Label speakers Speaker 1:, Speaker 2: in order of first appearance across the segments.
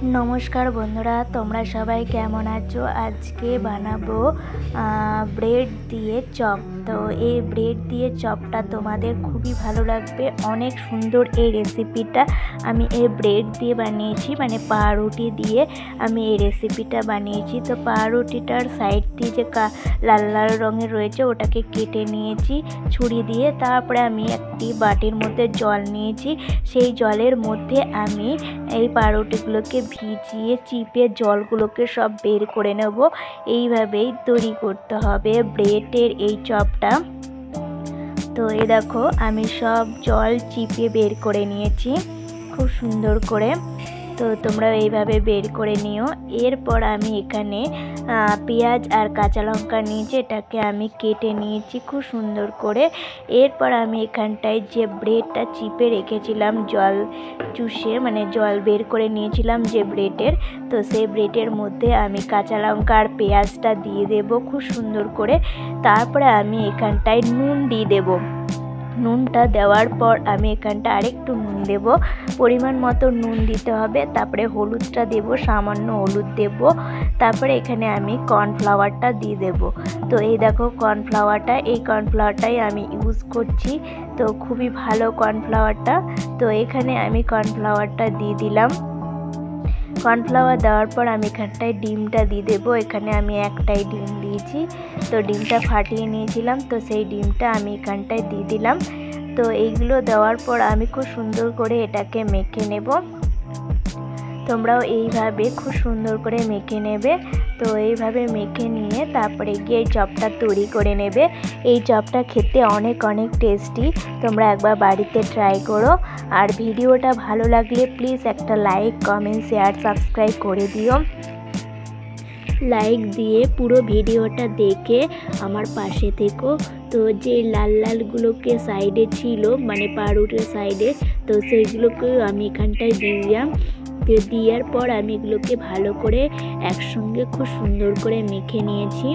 Speaker 1: नमस्कार बंधुरा तोमरा सबाई केमन आछो। आज के बानाबो ब्रेड दिए चप। तो ये ब्रेड दिए चपटा तोमादेर खूबी भालो लागबे। अनेक सुंदर ये रेसिपिटा आमी ये ब्रेड दिए बानिয়েছি, माने पाउरुटी दिए आमी ये रेसिपिटा बानिয়েছি। तो पाउरुटीटार साइड दिए जे लाल लाल रंगेर रयेछे ओटाके केटे निয়েছি छुरी दिए। तारपरे आमी एकटी बाटिर मध्य जल निয়েছি, सेई जलेर मध्य आमी এই পাউরুটিগুলোকে ভিজিয়ে চিপে জলগুলোকে সব বের করে নেব। এইভাবেই তৈরি করতে হবে ব্রেডের এই চপটা। তো এই দেখো আমি সব জল চিপে বের করে নিয়েছি খুব সুন্দর করে। তো তোমরা এইভাবে বের করে নিও। এরপর আমি এখানে পেঁয়াজ আর কাঁচা লঙ্কা নিয়েছি, এটাকে আমি কেটে নিয়েছি খুব সুন্দর করে। এরপর আমি এখানটায় যে ব্রেডটা চিপে রেখেছিলাম জল চুষে, মানে জল বের করে নিয়েছিলাম যে ব্রেডের, তো সেই ব্রেডের মধ্যে আমি কাঁচা লঙ্কা আর পেঁয়াজটা দিয়ে দেব খুব সুন্দর করে। তারপরে আমি এখানটায় নুন দিয়ে দেব। নুনটা দেওয়ার পর আমি এখানটা আরেকটু নুন দেব, পরিমাণ মতো নুন দিতে হবে। তারপরে হলুদটা দেব, সামান্য হলুদ দেব। তারপরে এখানে আমি কর্নফ্লাওয়ারটা দিয়ে দেব। তো এই দেখো কর্নফ্লাওয়ারটা, এই কর্নফ্লাওয়ারটাই আমি ইউজ করছি। তো খুবই ভালো কর্নফ্লাওয়ারটা। তো এখানে আমি কর্নফ্লাওয়ারটা দিয়ে দিলাম। কর্নফ্লাওয়ার দেওয়ার পর আমি এখানটায় ডিমটা দিয়ে দেবো। এখানে আমি একটাই ডিম দিয়েছি, তো ডিমটা ফাটিয়ে নিয়েছিলাম, তো সেই ডিমটা আমি এখানটায় দিয়ে দিলাম। তো এইগুলো দেওয়ার পর আমি খুব সুন্দর করে এটাকে মেখে নেব। তোমরাও এইভাবে খুব সুন্দর করে মেখে নেবে। তো এইভাবে মেখে নিয়ে তারপরে গিয়ে চপটা তৈরি করে নেবে। এই চপটা খেতে অনেক অনেক টেস্টি, তোমরা একবার বাড়িতে ট্রাই করো। আর ভিডিওটা ভালো লাগলে প্লিজ একটা লাইক, কমেন্ট, শেয়ার, সাবস্ক্রাইব করে দিও। লাইক দিয়ে পুরো ভিডিওটা দেখে আমার পাশে থেকো। তো যে লাল লালগুলোকে সাইডে ছিল, মানে পাউরুটির সাইডে, তো সেইগুলোকে আমি এখানটায় দিলাম। দেওয়ার পর আমি এগুলোকে ভালো করে একসঙ্গে খুব সুন্দর করে মেখে নিয়েছি।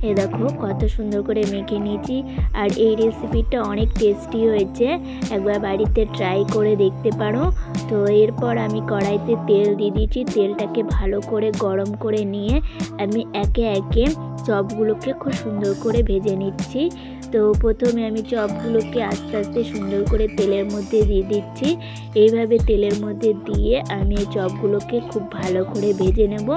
Speaker 1: এ দেখো কত সুন্দর করে মেখে নিয়েছি। আর এই রেসিপিটা অনেক টেস্টি হয়েছে, একবার বাড়িতে ট্রাই করে দেখতে পারো। তো এরপর আমি কড়াইতে তেল দিয়ে দিয়েছি। তেলটাকে ভালো করে গরম করে নিয়ে আমি একে একে চপগুলোকে খুব সুন্দর করে ভেজে নিচ্ছি। তো প্রথমে আমি চপগুলোকে আস্তে আস্তে সুন্দর করে তেলের মধ্যে দিয়ে দিচ্ছি। এইভাবে তেলের মধ্যে দিয়ে আমি এই চপগুলোকে খুব ভালো করে ভেজে নেব।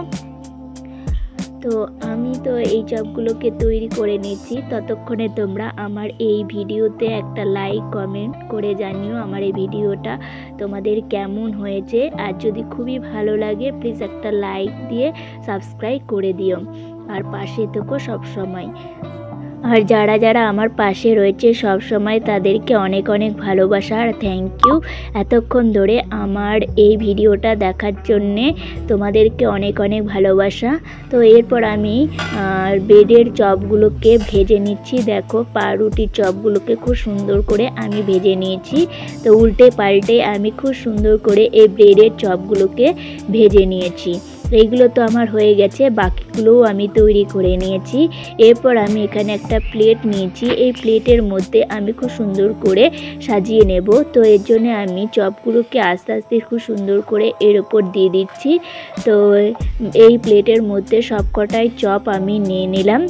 Speaker 1: তো আমি তো এই চপগুলোকে তৈরি করে নিয়েছি। ততক্ষণে তোমরা আমার এই ভিডিওতে একটা লাইক, কমেন্ট করে জানিও আমার এই ভিডিওটা তোমাদের কেমন হয়েছে। আর যদি খুবই ভালো লাগে প্লিজ একটা লাইক দিয়ে সাবস্ক্রাইব করে দিও, আর পাশে থেকো সব সময়। আর যারা যারা আমার পাশে রয়েছে সব সময় তাদেরকে অনেক অনেক ভালোবাসা আর থ্যাংক ইউ এতক্ষণ ধরে আমার এই ভিডিওটা দেখার জন্যে। তোমাদেরকে অনেক অনেক ভালোবাসা। তো এরপর আমি ব্রেডের চপগুলোকে ভেজে নিচ্ছি। দেখো পাউরুটির চপগুলোকে খুব সুন্দর করে আমি ভেজে নিয়েছি। তো উল্টে পাল্টে আমি খুব সুন্দর করে এই ব্রেডের চপগুলোকে ভেজে নিয়েছি। এইগুলো তো আমার হয়ে গেছে, বাকিগুলোও আমি তৈরি করে নিয়েছি। এরপর আমি এখানে একটা প্লেট নিয়েছি। এই প্লেটের মধ্যে আমি খুব সুন্দর করে সাজিয়ে নেব। তো এর জন্য আমি চপগুলোকে আস্তে আস্তে খুব সুন্দর করে এর ওপর দিয়ে দিচ্ছি। তো এই প্লেটের মধ্যে সবকটাই চপ আমি নিয়ে নিলাম।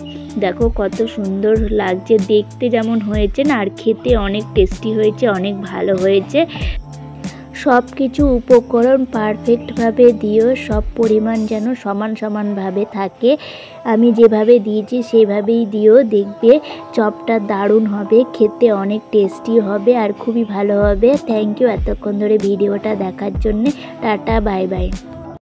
Speaker 1: দেখো কত সুন্দর লাগছে দেখতে, যেমন হয়েছে না, আর খেতে অনেক টেস্টি হয়েছে, অনেক ভালো হয়েছে। সব কিছু উপকরণ পারফেক্টভাবে দিও, সব পরিমাণ যেন সমান সমানভাবে থাকে। আমি যেভাবে দিয়েছি সেভাবেই দিও, দেখবে চপটা দারুণ হবে, খেতে অনেক টেস্টি হবে আর খুবই ভালো হবে। থ্যাংক ইউ এতক্ষণ ধরে ভিডিওটা দেখার জন্যে। Tata, bye bye.